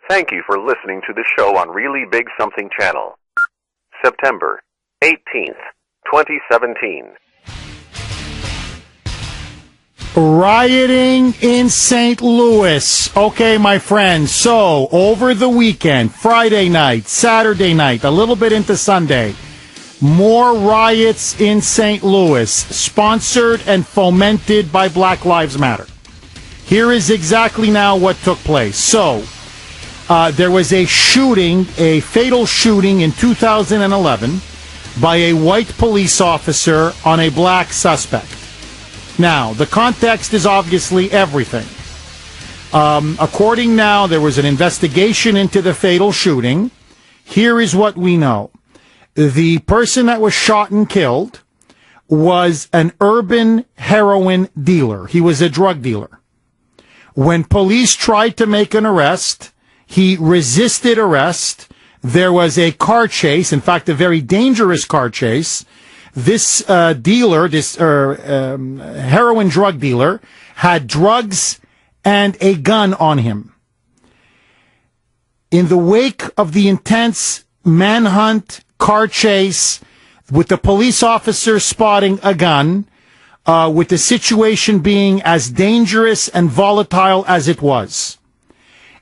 Thank you for listening to the show on Really Big Something Channel. September 18th, 2017. Rioting in St. Louis. Okay, my friends. So, over the weekend, Friday night, Saturday night, a little bit into Sunday, more riots in St. Louis, sponsored and fomented by Black Lives Matter. Here is exactly now what took place. So, there was a shooting, a fatal shooting in 2011 by a white police officer on a black suspect. Now, the context is obviously everything. According now, there was an investigation into the fatal shooting. Here is what we know. The person that was shot and killed was an urban heroin dealer. He was a drug dealer. When police tried to make an arrest, he resisted arrest. There was a car chase, in fact, a very dangerous car chase. This dealer, this heroin drug dealer, had drugs and a gun on him. In the wake of the intense manhunt, car chase, with the police officer spotting a gun, with the situation being as dangerous and volatile as it was,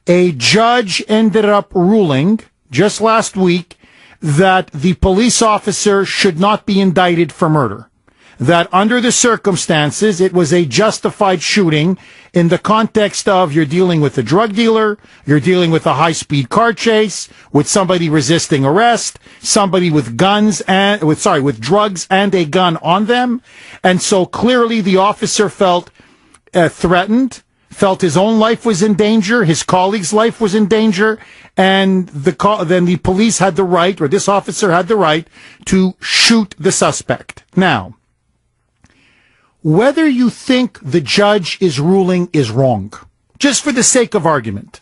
a judge ended up ruling just last week that the police officer should not be indicted for murder. That under the circumstances, it was a justified shooting in the context of you're dealing with a drug dealer, you're dealing with a high-speed car chase, with somebody resisting arrest, somebody with guns and, with drugs and a gun on them. And so clearly the officer felt threatened, felt his own life was in danger, his colleague's life was in danger, and then the police had the right, or this officer had the right, to shoot the suspect. Now, whether you think the judge is ruling is wrong, just for the sake of argument,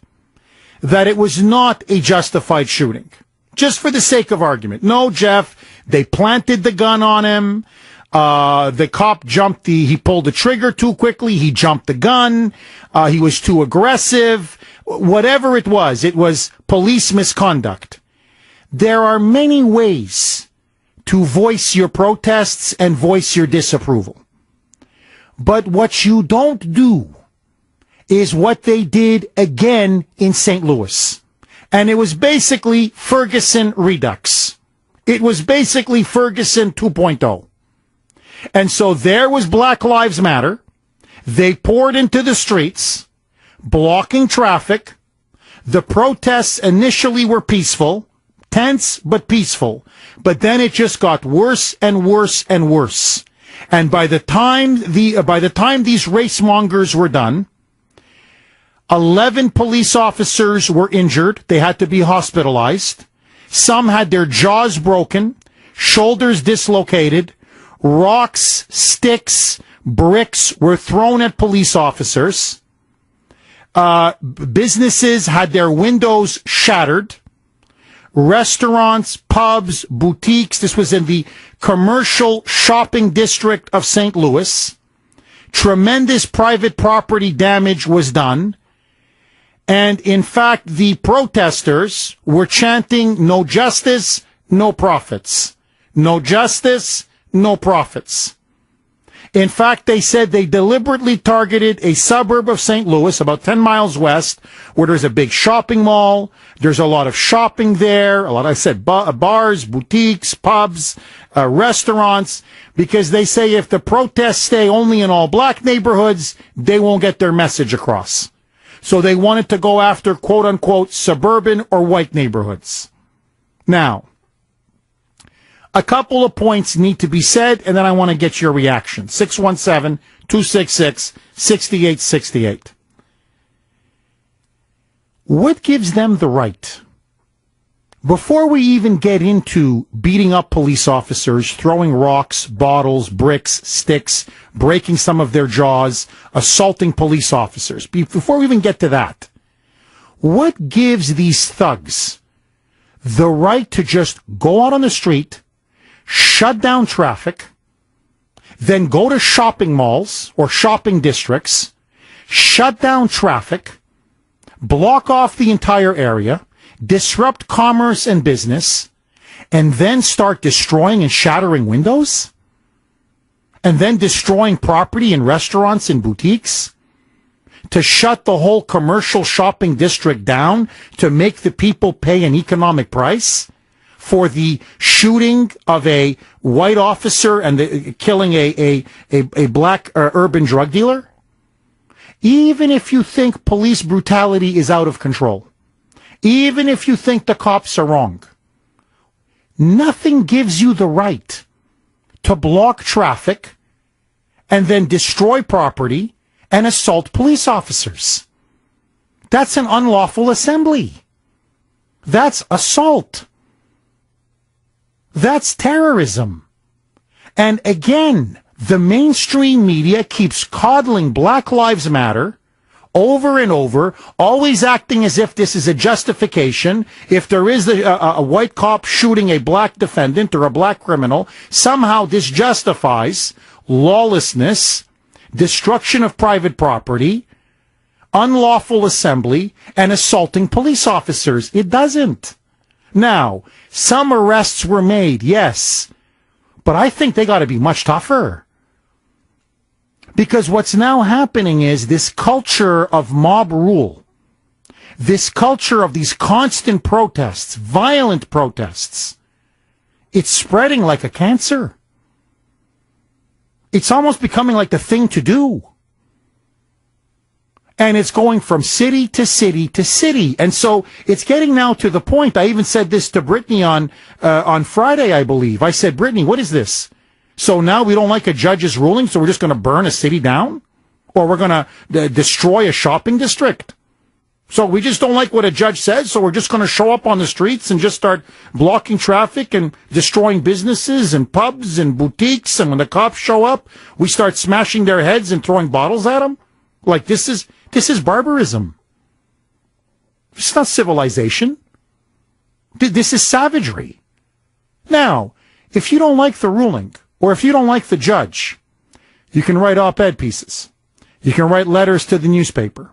that it was not a justified shooting, just for the sake of argument. No, Jeff, they planted the gun on him. The cop he pulled the trigger too quickly. He jumped the gun. He was too aggressive. Whatever it was police misconduct. There are many ways to voice your protests and voice your disapproval. But what you don't do is what they did again in St. Louis. And it was basically Ferguson Redux. It was basically Ferguson 2.0. And so there was Black Lives Matter. They poured into the streets, blocking traffic. The protests initially were peaceful, tense but peaceful. But then it just got worse and worse and worse. And by the time these race mongers were done, 11 police officers were injured. They had to be hospitalized. Some had their jaws broken, shoulders dislocated. Rocks, sticks, bricks were thrown at police officers. Businesses had their windows shattered. Restaurants, pubs, boutiques. This was in the commercial shopping district of St. Louis. Tremendous private property damage was done. And in fact, the protesters were chanting, "No justice, no profits. No justice, no profits." In fact, they said they deliberately targeted a suburb of St. Louis, about 10 miles west, where there's a big shopping mall. There's a lot of shopping there. Bars, boutiques, pubs, restaurants, because they say if the protests stay only in all black neighborhoods, they won't get their message across. So they wanted to go after, quote unquote, suburban or white neighborhoods. Now, a couple of points need to be said, and then I want to get your reaction. 617-266-6868. What gives them the right? Before we even get into beating up police officers, throwing rocks, bottles, bricks, sticks, breaking some of their jaws, assaulting police officers, before we even get to that, what gives these thugs the right to just go out on the street, shut down traffic, then go to shopping malls or shopping districts, shut down traffic, block off the entire area, disrupt commerce and business, and then start destroying and shattering windows? And then destroying property in restaurants and boutiques? To shut the whole commercial shopping district down to make the people pay an economic price for the shooting of a white officer and killing a black urban drug dealer? Even if you think police brutality is out of control, even if you think the cops are wrong, nothing gives you the right to block traffic and then destroy property and assault police officers. That's an unlawful assembly. That's assault. That's terrorism. And again, the mainstream media keeps coddling Black Lives Matter over and over, always acting as if this is a justification. If there is a white cop shooting a black defendant or a black criminal, somehow this justifies lawlessness, destruction of private property, unlawful assembly, and assaulting police officers. It doesn't. Now, some arrests were made, yes, but I think they got to be much tougher. Because what's now happening is this culture of mob rule, this culture of these constant protests, violent protests, it's spreading like a cancer. It's almost becoming like the thing to do. And it's going from city to city to city. And so it's getting now to the point, I even said this to Brittany on Friday, I believe. I said, Brittany, what is this? So now we don't like a judge's ruling, so we're just going to burn a city down? Or we're going to destroy a shopping district? So we just don't like what a judge says, so we're just going to show up on the streets and just start blocking traffic and destroying businesses and pubs and boutiques, and when the cops show up, we start smashing their heads and throwing bottles at them? Like, this is barbarism. It's not civilization. This is savagery. Now, if you don't like the ruling, or if you don't like the judge, you can write op-ed pieces. You can write letters to the newspaper.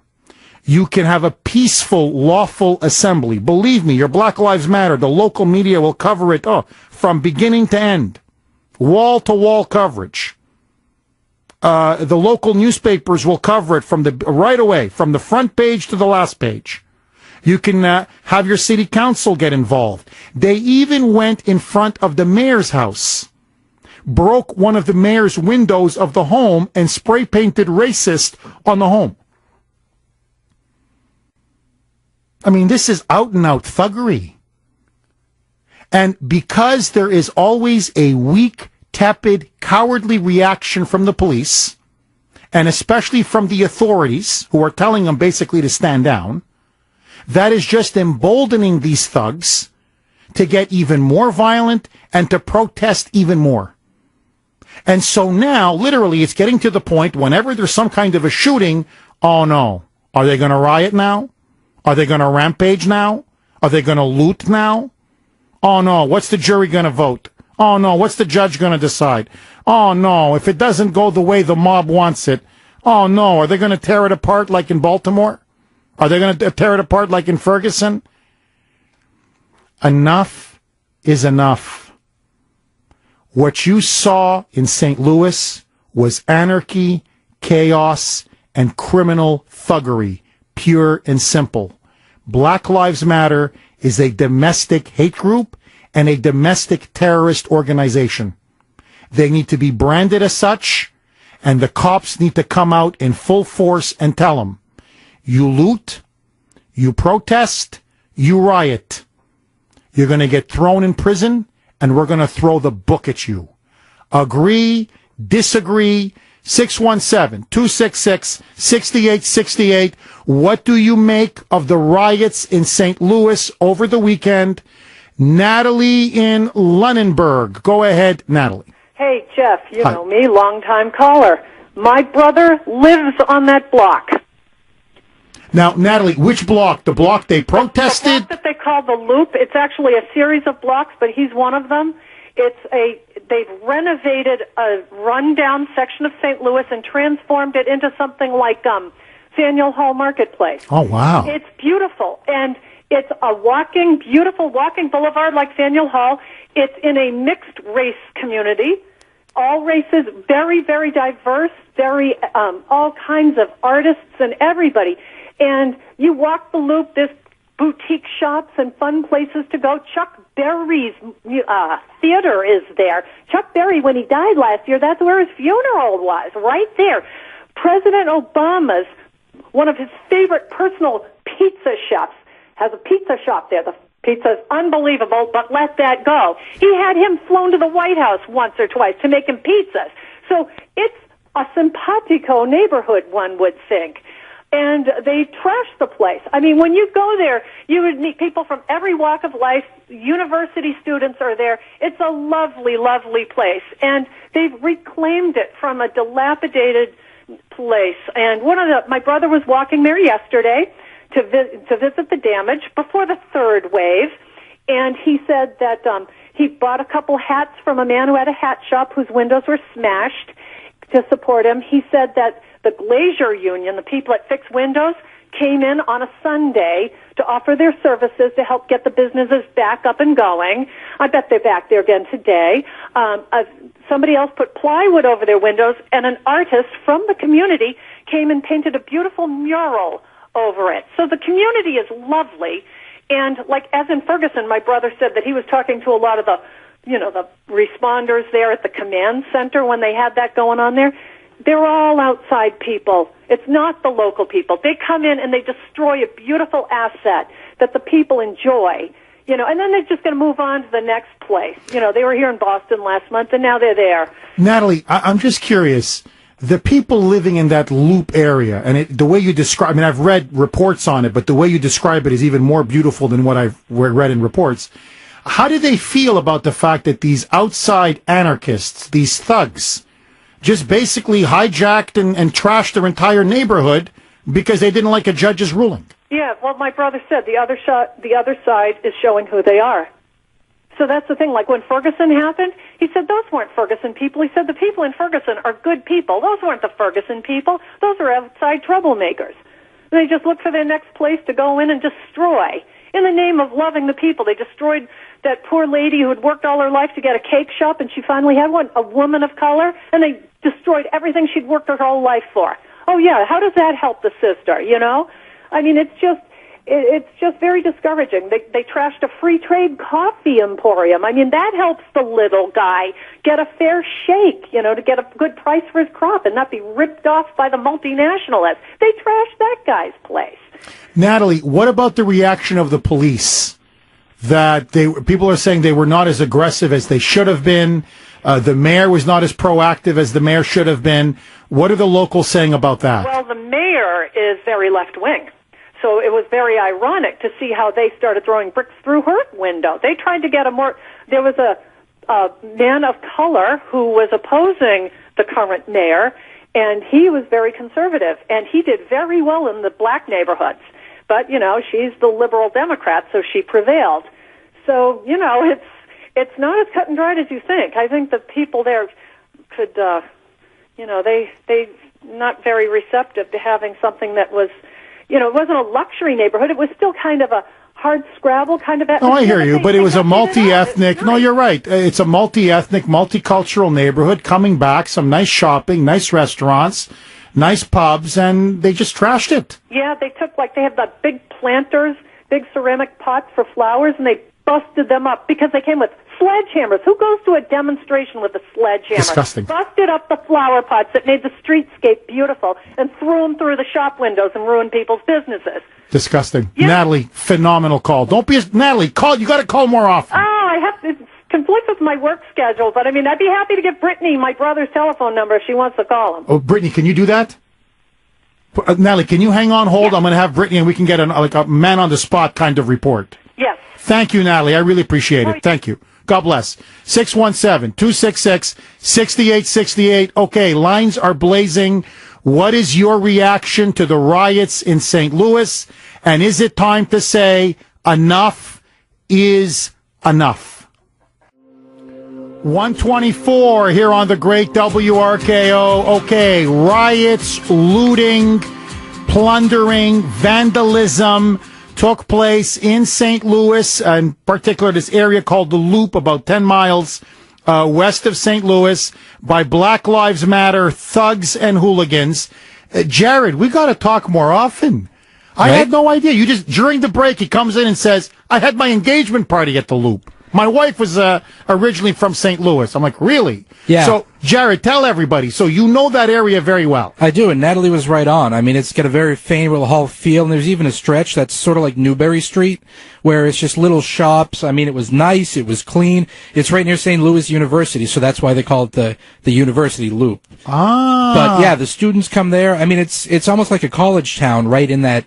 You can have a peaceful, lawful assembly. Believe me, your Black Lives Matter, the local media will cover it from beginning to end. Wall-to-wall coverage. The local newspapers will cover it from right away, from the front page to the last page. You can have your city council get involved. They even went in front of the mayor's house, broke one of the mayor's windows of the home, and spray painted racist on the home. I mean, this is out and out thuggery. And because there is always a weak, tepid, cowardly reaction from the police, and especially from the authorities who are telling them basically to stand down, that is just emboldening these thugs to get even more violent and to protest even more. And so now, literally, it's getting to the point whenever there's some kind of a shooting, oh no, are they going to riot now? Are they going to rampage now? Are they going to loot now? Oh no, what's the jury going to vote? Oh no, what's the judge going to decide? Oh no, if it doesn't go the way the mob wants it, oh no, are they going to tear it apart like in Baltimore? Are they going to tear it apart like in Ferguson? Enough is enough. What you saw in St. Louis was anarchy, chaos, and criminal thuggery, pure and simple. Black Lives Matter is a domestic hate group and a domestic terrorist organization. They need to be branded as such, and the cops need to come out in full force and tell them, you loot, you protest, you riot. You're going to get thrown in prison, and we're going to throw the book at you. Agree, disagree, 617-266-6868. What do you make of the riots in St. Louis over the weekend? Natalie in Lunenburg. Go ahead, Natalie. Hey, Jeff, you Hi. know me, long-time caller. My brother lives on that block. Now, Natalie, which block? The block they protested? The block that they call the Loop. It's actually a series of blocks, but he's one of them. They've renovated a rundown section of St. Louis and transformed it into something like Faneuil Hall Marketplace. Oh, wow. It's beautiful, and it's a beautiful walking boulevard like Faneuil Hall. It's in a mixed race community. All races, very, very diverse, very, all kinds of artists and everybody. And you walk the loop, there's boutique shops and fun places to go. Chuck Berry's theater is there. Chuck Berry, when he died last year, that's where his funeral was, right there. President Obama's, one of his favorite personal pizza chefs, has a pizza shop there. The pizza's unbelievable, but let that go. He had him flown to the White House once or twice to make him pizzas. So it's a simpatico neighborhood, one would think. And they trash the place. I mean, when you go there, you would meet people from every walk of life. University students are there. It's a lovely, lovely place. And they've reclaimed it from a dilapidated place. And my brother was walking there yesterday to visit the damage before the third wave. And he said that he bought a couple hats from a man who had a hat shop whose windows were smashed to support him. He said that the Glazier Union, the people that fix windows, came in on a Sunday to offer their services to help get the businesses back up and going. I bet they're back there again today. Somebody else put plywood over their windows, and an artist from the community came and painted a beautiful mural over it. So the community is lovely. And like as in Ferguson, my brother said that he was talking to a lot of the responders there at the command center when they had that going on there. They're all outside people. It's not the local people. They come in and they destroy a beautiful asset that the people enjoy, and then they're just going to move on to the next place. They were here in Boston last month, and now they're there. Natalie, I'm just curious. The people living in that loop area, and the way you describe, I've read reports on it, but the way you describe it is even more beautiful than what I've read in reports. How do they feel about the fact that these outside anarchists, these thugs, just basically hijacked and trashed their entire neighborhood because they didn't like a judge's ruling? Yeah, well, my brother said the other side is showing who they are. So that's the thing. Like when Ferguson happened, he said those weren't Ferguson people. He said the people in Ferguson are good people. Those weren't the Ferguson people. Those are outside troublemakers. They just look for their next place to go in and destroy. In the name of loving the people, they destroyed that poor lady who had worked all her life to get a cake shop, and she finally had one, a woman of color, and they destroyed everything she'd worked her whole life for. Oh, yeah, how does that help the sister, I mean, it's just very discouraging. They trashed a free trade coffee emporium. I mean, that helps the little guy get a fair shake, to get a good price for his crop and not be ripped off by the multinationalists. They trashed that guy's place. Natalie, what about the reaction of the police? That people are saying they were not as aggressive as they should have been. The mayor was not as proactive as the mayor should have been. What are the locals saying about that? Well, the mayor is very left-wing. So it was very ironic to see how they started throwing bricks through her window. They tried to get there was a man of color who was opposing the current mayor, and he was very conservative, and he did very well in the black neighborhoods. But, she's the liberal Democrat, so she prevailed. So, it's not as cut and dried as you think. I think the people there could, they not very receptive to having something that was, it wasn't a luxury neighborhood. It was still kind of a hard scrabble kind of atmosphere. No, I hear you, but it was a multi-ethnic. No, you're right. It's a multi-ethnic, multicultural neighborhood coming back, some nice shopping, nice restaurants, nice pubs, and they just trashed it. Yeah, they had the big planters, big ceramic pots for flowers, and they busted them up because they came with sledgehammers. Who goes to a demonstration with a sledgehammer? Disgusting. Busted up the flower pots that made the streetscape beautiful and threw them through the shop windows and ruined people's businesses. Disgusting. Yeah. Natalie, phenomenal call. Natalie, call. You got to call more often. Oh, I have to. Conflict with my work schedule, but I'd be happy to give Brittany my brother's telephone number if she wants to call him. Oh, Brittany, can you do that? Natalie, can you hang on hold? Yeah. I'm going to have Brittany and we can get a man on the spot kind of report. Yes. Thank you, Natalie. I really appreciate it. Thank you. God bless. 617-266-6868. Okay, lines are blazing. What is your reaction to the riots in St. Louis? And is it time to say enough is enough? 124 here on the great WRKO. Okay, riots, looting, plundering, vandalism took place in St. Louis, in particular this area called the Loop, about 10 miles west of St. Louis, by Black Lives Matter thugs and hooligans. Jared, we got to talk more often. I had no idea. You just, during the break, he comes in and says, I had my engagement party at the Loop. My wife was originally from St. Louis. I'm like, really? Yeah. So, Jared, tell everybody. So you know that area very well. I do, and Natalie was right on. I mean, it's got a very Faneuil Hall feel, and there's even a stretch that's sort of like Newberry Street, where it's just little shops. I mean, it was nice. It was clean. It's right near St. Louis University, so that's why they call it the University Loop. Ah. But, yeah, the students come there. I mean, it's almost like a college town right in that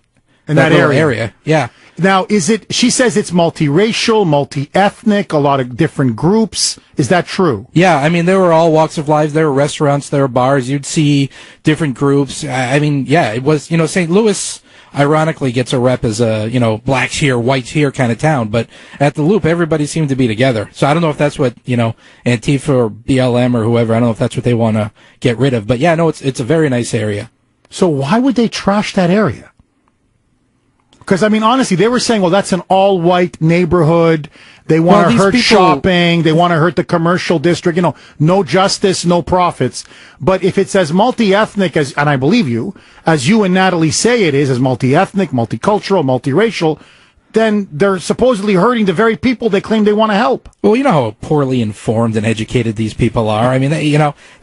area. Yeah. Now, she says it's multiracial, multi-ethnic, a lot of different groups. Is that true? Yeah, I mean, there were all walks of life. There were restaurants, there were bars. You'd see different groups. I mean, yeah, it was, St. Louis, ironically, gets a rep as a, blacks here, whites here kind of town. But at the Loop, everybody seemed to be together. So I don't know if that's what, Antifa or BLM or whoever, I don't know if that's what they want to get rid of. But yeah, no, it's a very nice area. So why would they trash that area? Because, I mean, honestly, they were saying, well, that's an all-white neighborhood. They want to hurt shopping. They want to hurt the commercial district. No justice, no profits. But if it's as multi-ethnic as, and I believe you, as you and Natalie say it is, as multi-ethnic, multicultural, multiracial, then they're supposedly hurting the very people they claim they want to help. Well, you know how poorly informed and educated these people are. I mean, they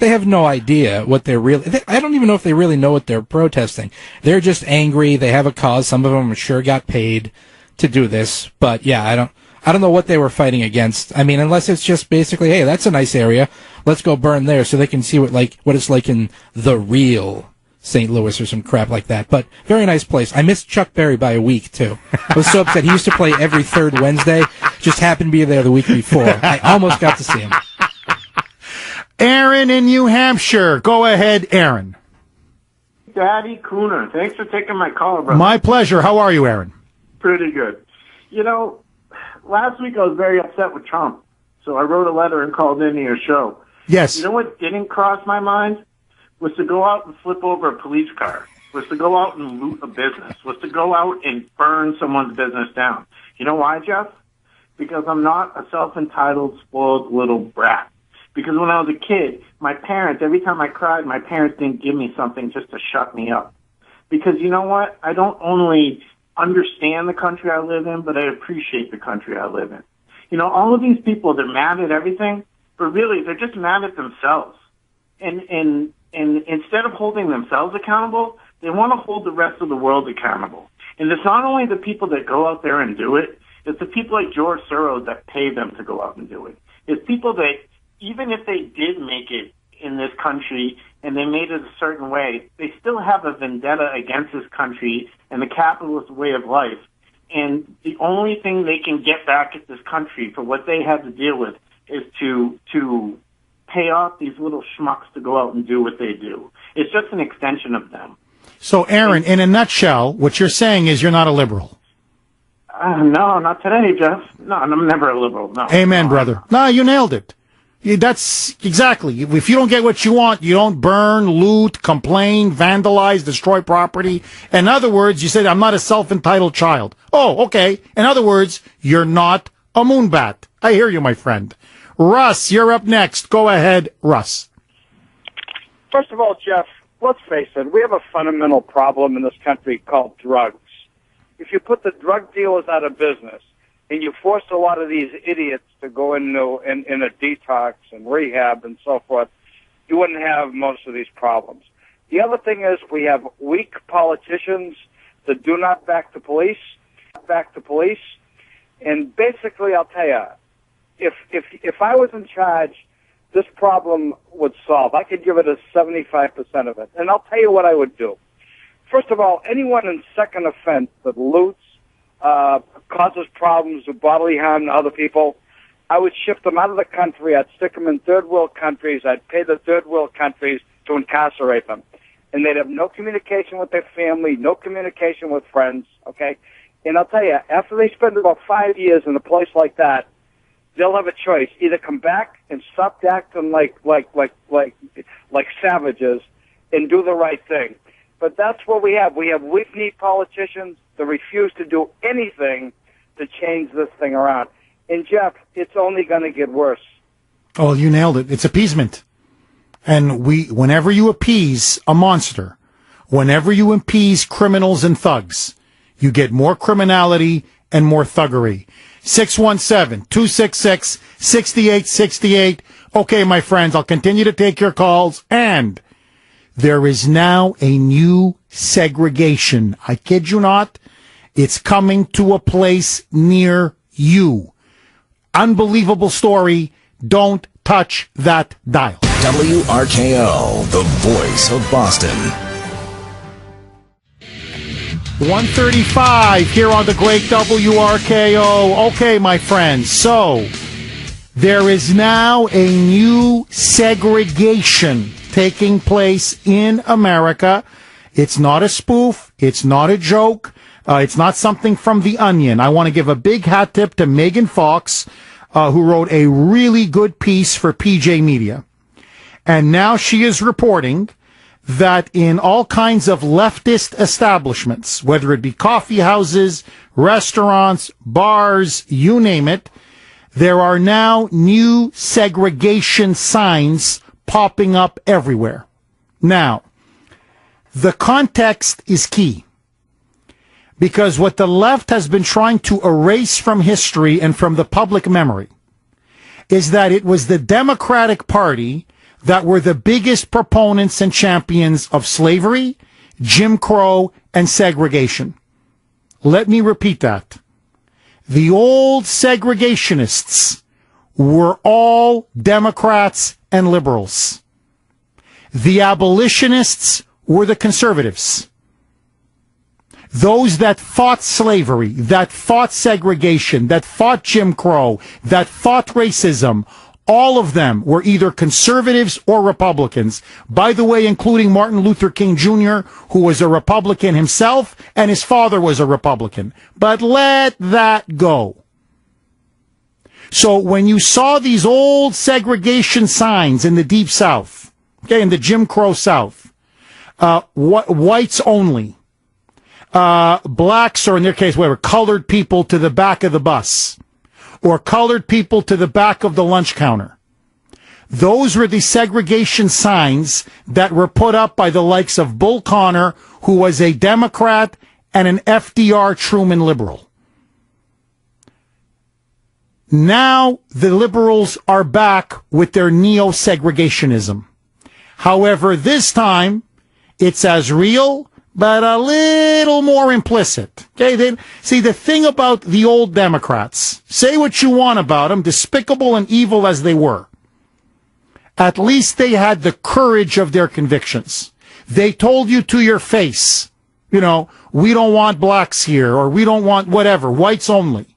have no idea what they're really. I don't even know if they really know what they're protesting. They're just angry. They have a cause. Some of them I'm sure got paid to do this. But yeah, I don't know what they were fighting against. I mean, unless it's just basically, hey, that's a nice area. Let's go burn there so they can see what it's like in the real St. Louis or some crap like that. But very nice place. I missed Chuck Berry by a week, too. I was so upset. He used to play every third Wednesday. Just happened to be there the week before. I almost got to see him. Aaron in New Hampshire. Go ahead, Aaron. Daddy Kuhner. Thanks for taking my call, brother. My pleasure. How are you, Aaron? Pretty good. Last week I was very upset with Trump, so I wrote a letter and called into your show. Yes. You know what didn't cross my mind? Was to go out and flip over a police car, was to go out and loot a business, was to go out and burn someone's business down. You know why, Jeff? Because I'm not a self-entitled, spoiled little brat. Because when I was a kid, my parents, every time I cried, my parents didn't give me something just to shut me up. Because you know what? I don't only understand the country I live in, but I appreciate the country I live in. All of these people, they're mad at everything, but really, they're just mad at themselves. And instead of holding themselves accountable, they want to hold the rest of the world accountable. And it's not only the people that go out there and do it, it's the people like George Soros that pay them to go out and do it. It's people that, even if they did make it in this country and they made it a certain way, they still have a vendetta against this country and the capitalist way of life. And the only thing they can get back at this country for what they had to deal with is to pay off these little schmucks to go out and do what they do. It's just an extension of them. So, Aaron, in a nutshell, what you're saying is you're not a liberal. No, not today, Jeff. No, I'm never a liberal. No. Amen, brother. No, you nailed it. That's exactly. If you don't get what you want, you don't burn, loot, complain, vandalize, destroy property. In other words, you said, I'm not a self-entitled child. Oh, okay. In other words, you're not a moonbat. I hear you, my friend. Russ, you're up next. Go ahead, Russ. First of all, Jeff, let's face it. We have a fundamental problem in this country called drugs. If you put the drug dealers out of business and you force a lot of these idiots to go into in a detox and rehab and so forth, you wouldn't have most of these problems. The other thing is we have weak politicians that do not back the police. And basically, I'll tell you, if I was in charge, this problem would solve. I could give it a 75% of it. And I'll tell you what I would do. First of all, anyone in second offense that loots, causes problems with bodily harm to other people, I would ship them out of the country. I'd stick them in third world countries. I'd pay the third world countries to incarcerate them. And they'd have no communication with their family, no communication with friends, okay? And I'll tell you, after they spend about 5 years in a place like that, they'll have a choice. Either come back and stop acting like savages and do the right thing. But that's what we have. We have weak-kneed politicians that refuse to do anything to change this thing around. And, Jeff, it's only going to get worse. Oh, you nailed it. It's appeasement. And whenever you appease a monster, whenever you appease criminals and thugs, you get more criminality and more thuggery. 617-266-6868. Okay, my friends, I'll continue to take your calls. And there is now a new segregation. I kid you not. It's coming to a place near you. Unbelievable story. Don't touch that dial. WRKO, the voice of Boston. 135 here on the great WRKO. Okay, my friends, so there is now a new segregation taking place in America. It's not a spoof. It's not a joke. It's not something from The Onion. I want to give a big hat tip to Megan Fox, who wrote a really good piece for PJ Media. And now she is reporting that in all kinds of leftist establishments, whether it be coffee houses, restaurants, bars, you name it, there are now new segregation signs popping up everywhere. Now, the context is key, because what the left has been trying to erase from history and from the public memory is that it was the Democratic Party that were the biggest proponents and champions of slavery, Jim Crow, and segregation. Let me repeat that. The old segregationists were all Democrats and liberals. The abolitionists were the conservatives. Those that fought slavery, that fought segregation, that fought Jim Crow, that fought racism, all of them were either conservatives or Republicans. By the way, including Martin Luther King Jr., who was a Republican himself, and his father was a Republican. But let that go. So when you saw these old segregation signs in the Deep South, okay, in the Jim Crow South, whites only, blacks, or in their case, whatever, colored people to the back of the bus, or colored people to the back of the lunch counter. Those were the segregation signs that were put up by the likes of Bull Connor, who was a Democrat and an FDR Truman liberal. Now the liberals are back with their neo-segregationism. However, this time it's as real, but a little more implicit. Okay, see, the thing about the old Democrats, say what you want about them, despicable and evil as they were, at least they had the courage of their convictions. They told you to your face, we don't want blacks here, or we don't want whatever, whites only.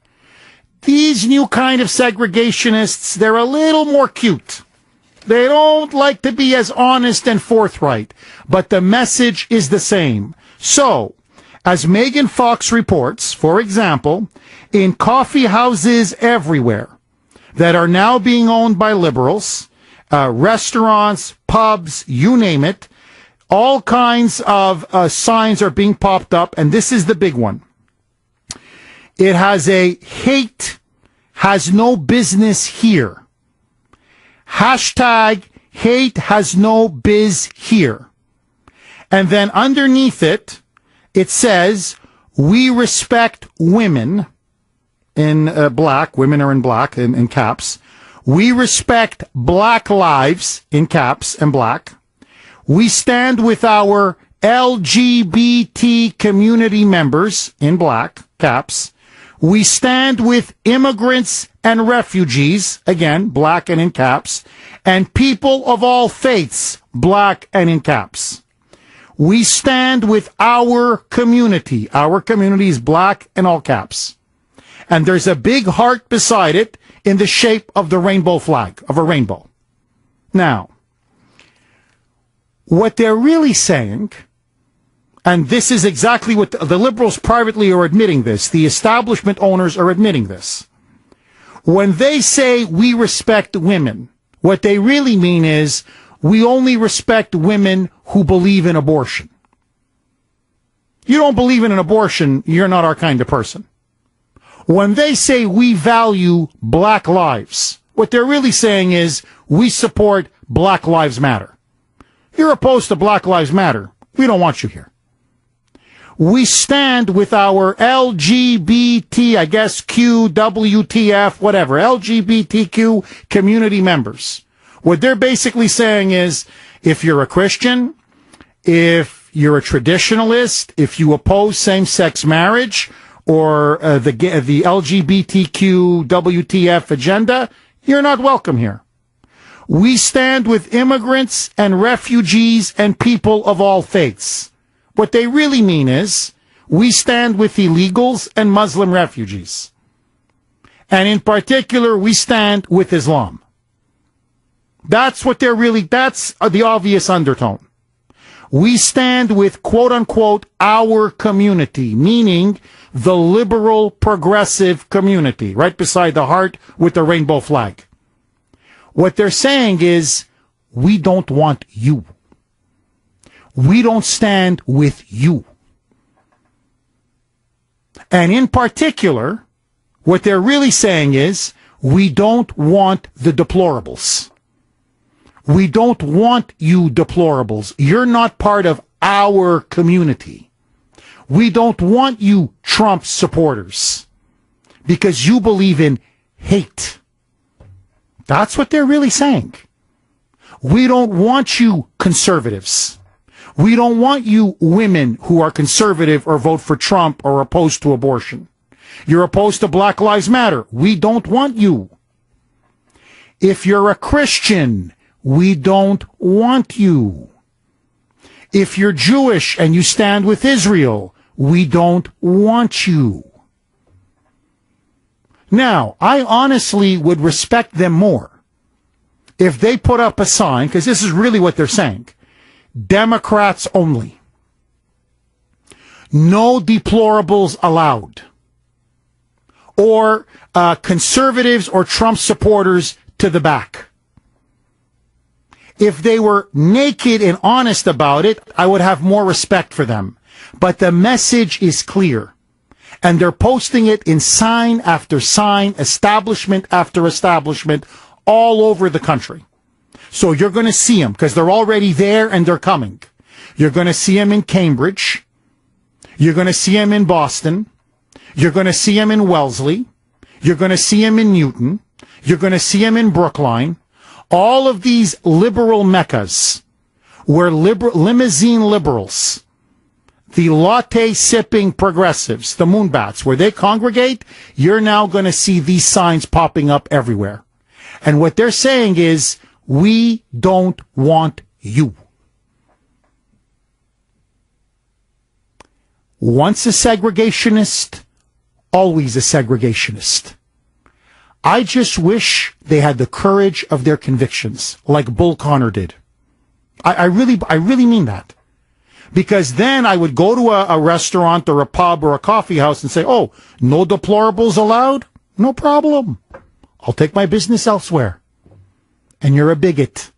These new kind of segregationists, they're a little more cute. They don't like to be as honest and forthright, but the message is the same. So, as Megan Fox reports, for example, in coffee houses everywhere that are now being owned by liberals, restaurants, pubs, you name it, all kinds of signs are being popped up, and this is the big one. It has a hate has no business here. Hashtag hate has no biz here. And then underneath it, it says, we respect women in black. Women are in black in caps. We respect black lives in caps and black. We stand with our LGBT community members in black caps. We stand with immigrants and refugees, again, black and in caps, and people of all faiths, black and in caps. We stand with our community. Our community is black and all caps. And there's a big heart beside it in the shape of the rainbow flag, of a rainbow. Now, what they're really saying, and this is exactly what the liberals privately are admitting this, the establishment owners are admitting this. When they say we respect women, what they really mean is we only respect women who believe in abortion. You don't believe in an abortion, you're not our kind of person. When they say we value black lives, what they're really saying is we support Black Lives Matter. You're opposed to Black Lives Matter. We don't want you here. We stand with our LGBT, I guess, Q, WTF, whatever, LGBTQ community members. What they're basically saying is, if you're a Christian, if you're a traditionalist, if you oppose same-sex marriage or the LGBTQ, WTF agenda, you're not welcome here. We stand with immigrants and refugees and people of all faiths. What they really mean is, we stand with illegals and Muslim refugees. And in particular, we stand with Islam. That's what that's the obvious undertone. We stand with, quote unquote, our community, meaning the liberal progressive community, right beside the heart with the rainbow flag. What they're saying is, we don't want you. We don't stand with you. And in particular, what they're really saying is, we don't want the deplorables. We don't want you deplorables. You're not part of our community. We don't want you Trump supporters because you believe in hate. That's what they're really saying. We don't want you conservatives. We don't want you women who are conservative or vote for Trump or opposed to abortion. You're opposed to Black Lives Matter. We don't want you. If you're a Christian, we don't want you. If you're Jewish and you stand with Israel, we don't want you. Now, I honestly would respect them more if they put up a sign, because this is really what they're saying. Democrats only. No deplorables allowed. Or conservatives or Trump supporters to the back. If they were naked and honest about it, I would have more respect for them. But the message is clear. And they're posting it in sign after sign, establishment after establishment, all over the country. So you're going to see them, because they're already there and they're coming. You're going to see them in Cambridge. You're going to see them in Boston. You're going to see them in Wellesley. You're going to see them in Newton. You're going to see them in Brookline. All of these liberal meccas where limousine liberals, the latte-sipping progressives, the moonbats, where they congregate, you're now going to see these signs popping up everywhere. And what they're saying is, we don't want you. Once a segregationist, always a segregationist. I just wish they had the courage of their convictions, like Bull Connor did. I really mean that. Because then I would go to a restaurant or a pub or a coffee house and say, oh, no deplorables allowed? No problem. I'll take my business elsewhere. And you're a bigot.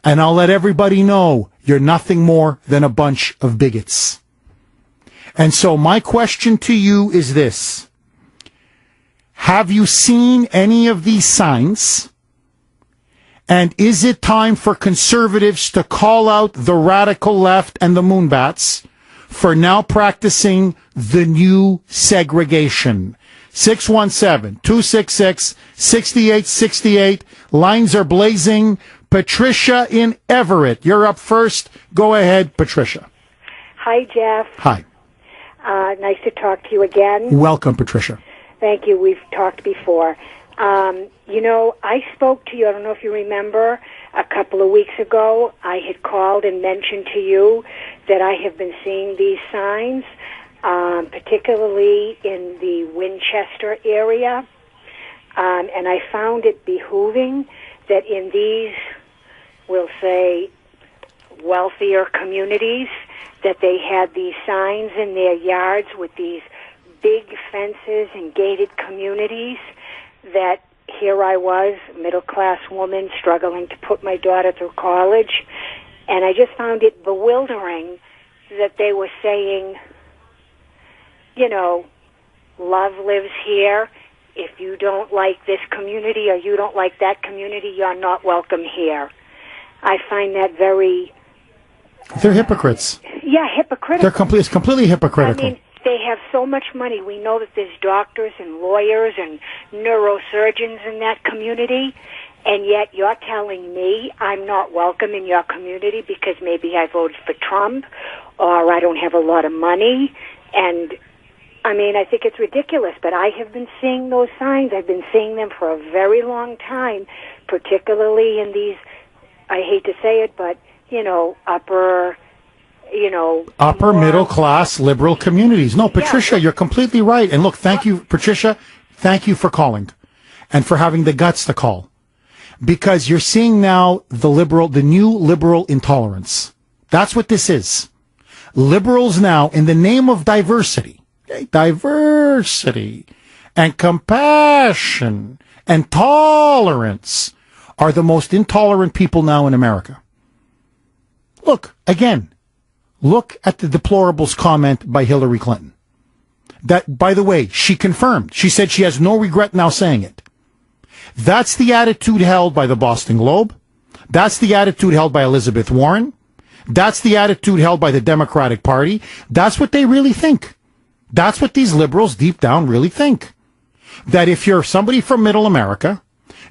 And I'll let everybody know you're nothing more than a bunch of bigots. And so my question to you is this. Have you seen any of these signs? And is it time for conservatives to call out the radical left and the moonbats for now practicing the new segregation? 617-266-6868. Lines are blazing. Patricia in Everett, you're up first. Go ahead, Patricia. Hi, Jeff. Hi. Nice to talk to you again. Welcome, Patricia. Thank you. We've talked before. I spoke to you, I don't know if you remember, a couple of weeks ago. I had called and mentioned to you that I have been seeing these signs, particularly in the Winchester area. And I found it behooving that in these, we'll say, wealthier communities, that they had these signs in their yards with these big fences and gated communities, that here I was, middle-class woman, struggling to put my daughter through college, and I just found it bewildering that they were saying, you know, love lives here. If you don't like this community or you don't like that community, you're not welcome here. I find that very... They're hypocrites. Yeah, hypocritical. It's completely hypocritical. I mean, they have so much money. We know that there's doctors and lawyers and neurosurgeons in that community, and yet you're telling me I'm not welcome in your community because maybe I voted for Trump or I don't have a lot of money. And, I mean, I think it's ridiculous, but I have been seeing those signs. I've been seeing them for a very long time, particularly in these, I hate to say it, but, you know, upper middle class liberal communities. No, Patricia, you're completely right. And look, thank you, Patricia. Thank you for calling and for having the guts to call, because you're seeing now the new liberal intolerance. That's what this is. Liberals now, in the name of diversity and compassion and tolerance, are the most intolerant people now in America. Look, again, look at the deplorables comment by Hillary Clinton. That, by the way, she confirmed. She said she has no regret now saying it. That's the attitude held by the Boston Globe. That's the attitude held by Elizabeth Warren. That's the attitude held by the Democratic Party. That's what they really think. That's what these liberals deep down really think. That if you're somebody from middle America,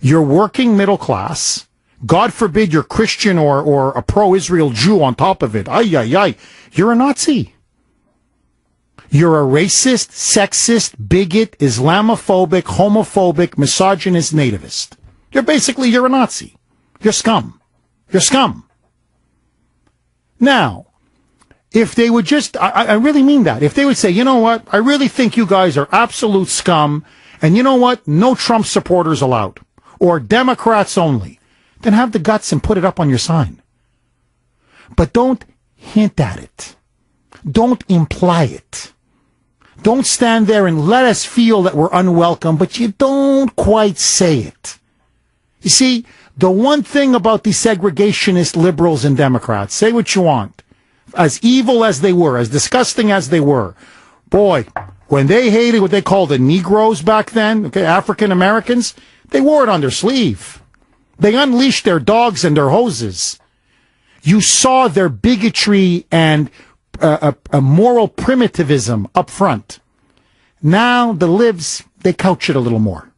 you're working middle class, God forbid you're Christian or a pro-Israel Jew on top of it, you're a Nazi. You're a racist, sexist, bigot, Islamophobic, homophobic, misogynist, nativist. You're a Nazi. You're scum. You're scum. Now, if they would just, I really mean that, if they would say, you know what, I really think you guys are absolute scum, and you know what, no Trump supporters allowed, or Democrats only, then have the guts and put it up on your sign. But don't hint at it. Don't imply it. Don't stand there and let us feel that we're unwelcome, but you don't quite say it. You see, the one thing about these segregationist liberals and Democrats, say what you want, as evil as they were, as disgusting as they were, boy, when they hated what they called the Negroes back then, okay, African Americans, they wore it on their sleeve. They unleashed their dogs and their hoses. You saw their bigotry and a moral primitivism up front. Now the libs, they couch it a little more.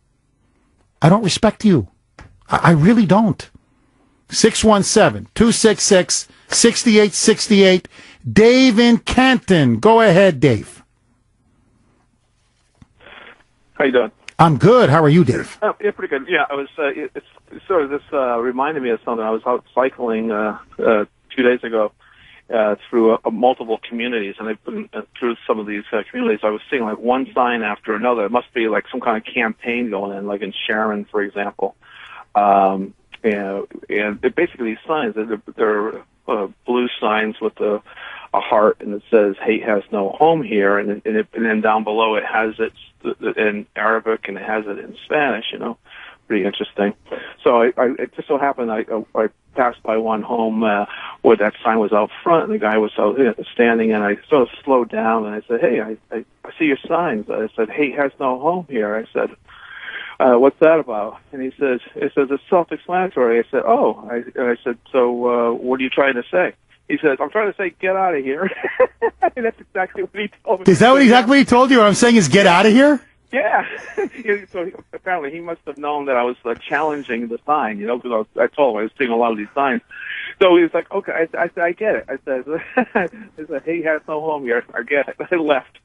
I don't respect you. I really don't. 617-266-6868. Dave in Canton. Go ahead, Dave. How you doing? I'm good. How are you, Dave? Yeah, pretty good. Yeah, I was. It's sort of this reminded me of something. I was out cycling 2 days ago through multiple communities, and I've been through some of these communities. I was seeing like one sign after another. It must be like some kind of campaign going on, like in Sharon, for example. And basically these signs, they're blue signs with a heart, and it says "Hate has no home here," and then down below it has it in Arabic and it has it in Spanish. You know, pretty interesting. So it just so happened I passed by one home where that sign was out front, and the guy was out standing, and I sort of slowed down and I said, "Hey, I see your signs." I said, "Hate has no home here." I said, "What's that about?" And he says, "It says it's self-explanatory." I said, "Oh," I said, "So what are you trying to say?" He says, "I'm trying to say get out of here." And that's exactly what he told me. Is that exactly what he told you? What I'm saying is get out of here? Yeah. So apparently he must have known that I was challenging the sign, you know, because I told him I was seeing a lot of these signs. So he was like, "Okay." I said, "I get it." I said, "He has no home here." I get it. I left.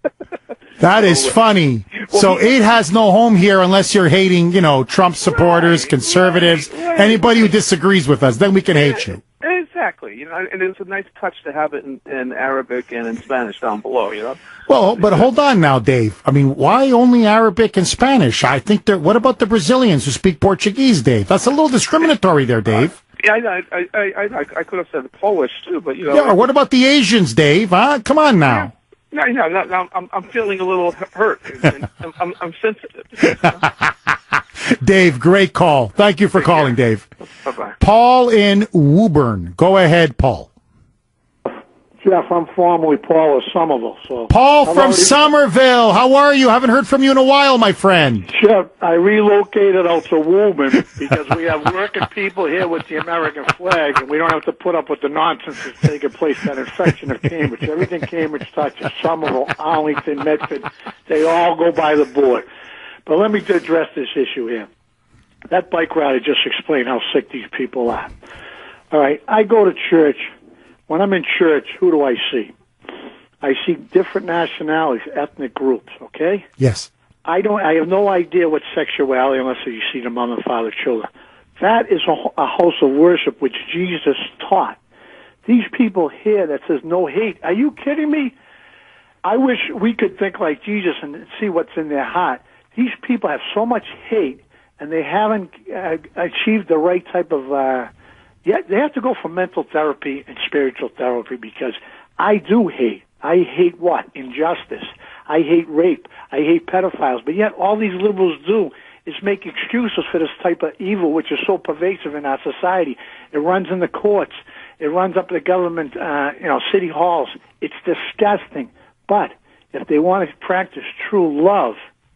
That is funny. Well, so it has no home here unless you're hating, you know, Trump supporters, conservatives, anybody who disagrees with us. Then we can hate you. Exactly. You know, and it's a nice touch to have it in Arabic and in Spanish down below, you know. Well, but hold on now, Dave. I mean, why only Arabic and Spanish? I think what about the Brazilians who speak Portuguese, Dave? That's a little discriminatory there, Dave. Yeah, I could have said Polish too, but you know. Yeah, or what about the Asians, Dave? Huh? Come on now. No, I'm feeling a little hurt. I'm sensitive. Dave, great call. Thank you for calling, Dave. Bye-bye. Paul in Woburn. Go ahead, Paul. Jeff, I'm formerly Paul of Somerville. So Paul from Somerville, how are you? Haven't heard from you in a while, my friend. Jeff, I relocated out to Woburn because we have working people here with the American flag, and we don't have to put up with the nonsense that's taking place, that infection of Cambridge. Everything Cambridge touches, Somerville, Arlington, Medford, they all go by the board. But let me address this issue here. That bike ride, I just explained how sick these people are. All right, I go to church. When I'm in church, who do I see? I see different nationalities, ethnic groups, okay? Yes. I have no idea what sexuality unless you see the mother and father children. That is a house of worship which Jesus taught. These people here that says no hate, are you kidding me? I wish we could think like Jesus and see what's in their heart. These people have so much hate, and they haven't achieved the right type of... Yeah, they have to go for mental therapy and spiritual therapy because I do hate. I hate what? Injustice. I hate rape. I hate pedophiles. But yet all these liberals do is make excuses for this type of evil, which is so pervasive in our society. It runs in the courts. It runs up the government, city halls. It's disgusting. But if they want to practice true love,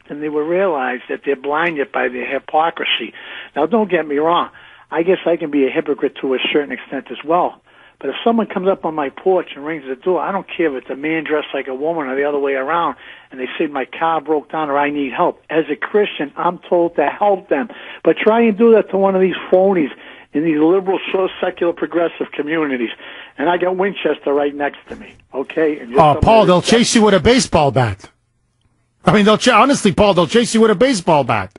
then they will realize that they're blinded by their hypocrisy. Now, don't get me wrong. I guess I can be a hypocrite to a certain extent as well. But if someone comes up on my porch and rings the door, I don't care if it's a man dressed like a woman or the other way around, and they say my car broke down or I need help. As a Christian, I'm told to help them. But try and do that to one of these phonies in these liberal, secular, progressive communities. And I got Winchester right next to me, okay? And Paul, they'll chase you with a baseball bat. I mean, honestly, Paul, they'll chase you with a baseball bat.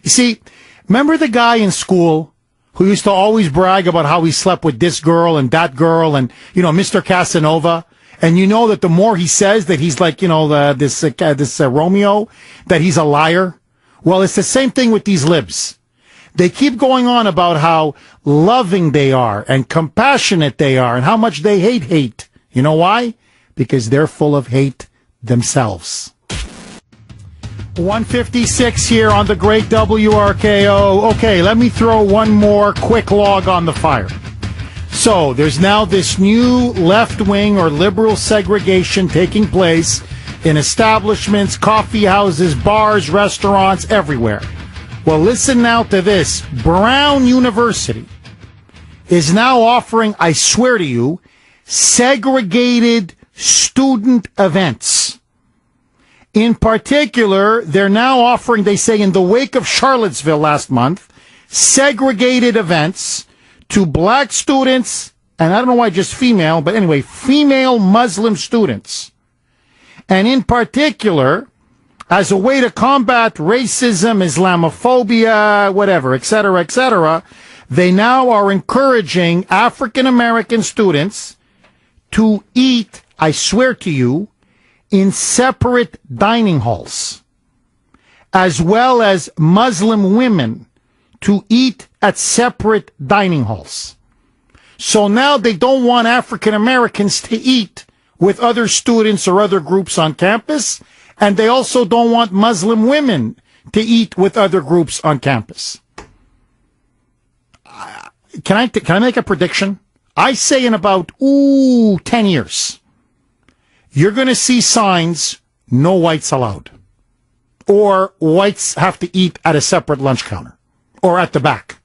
You see, remember the guy in school who used to always brag about how he slept with this girl and that girl and, Mr. Casanova. And you know that the more he says that he's like, this Romeo, that he's a liar. Well, it's the same thing with these libs. They keep going on about how loving they are and compassionate they are and how much they hate. You know why? Because they're full of hate themselves. 156 here on the great WRKO. Okay, let me throw one more quick log on the fire. So, there's now this new left-wing or liberal segregation taking place in establishments, coffee houses, bars, restaurants, everywhere. Well, listen now to this. Brown University is now offering, I swear to you, segregated student events. In particular, they're now offering, they say, in the wake of Charlottesville last month, segregated events to black students, and I don't know why just female, but anyway, female Muslim students. And in particular, as a way to combat racism, Islamophobia, whatever, etc., they now are encouraging African American students to eat, I swear to you, in separate dining halls, as well as Muslim women to eat at separate dining halls. So now they don't want African Americans to eat with other students or other groups on campus, and they also don't want Muslim women to eat with other groups on campus. Can I make a prediction? I say in about 10 years, you're going to see signs, no whites allowed. Or whites have to eat at a separate lunch counter. Or at the back.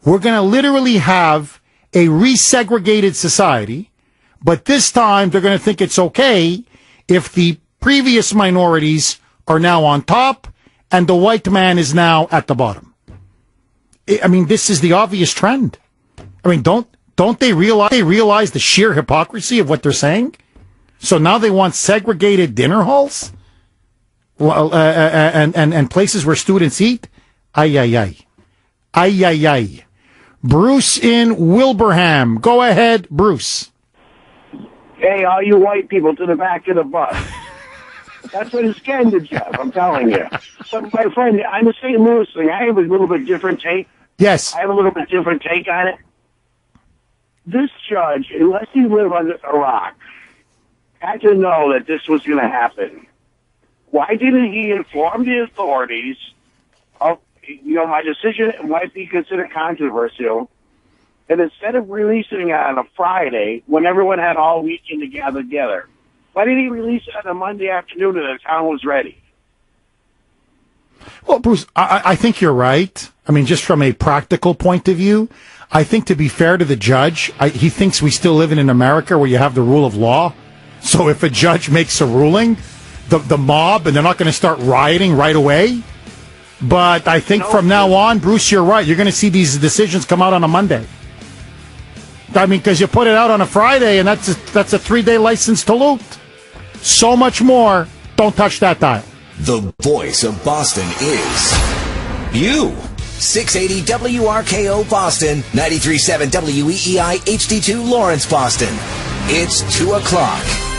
We're going to literally have a resegregated society, but this time they're going to think it's okay if the previous minorities are now on top and the white man is now at the bottom. I mean, this is the obvious trend. I mean, don't they realize the sheer hypocrisy of what they're saying? So now they want segregated dinner halls and places where students eat? Ay. Bruce in Wilbraham. Go ahead, Bruce. Hey, all you white people to the back of the bus. That's what it's getting to, Jeff, I'm telling you. So, my friend, I'm a St. Louis thing. I have a little bit different take. Yes. I have a little bit different take on it. This judge, unless you live under a rock, had to know that this was going to happen. Why didn't he inform the authorities of, my decision might be considered controversial, And instead of releasing it on a Friday, when everyone had all weekend to gather together, why didn't he release it on a Monday afternoon and the town was ready? Well, Bruce, I think you're right. I mean, just from a practical point of view, I think to be fair to the judge, he thinks we still live in America where you have the rule of law. So if a judge makes a ruling, the mob, and they're not going to start rioting right away. But I think from now on, Bruce, you're right. You're going to see these decisions come out on a Monday. I mean, because you put it out on a Friday, and that's a 3-day license to loot. So much more. Don't touch that dial. The voice of Boston is you. 680 WRKO Boston, 93.7 WEEI HD2 Lawrence, Boston. It's 2 o'clock.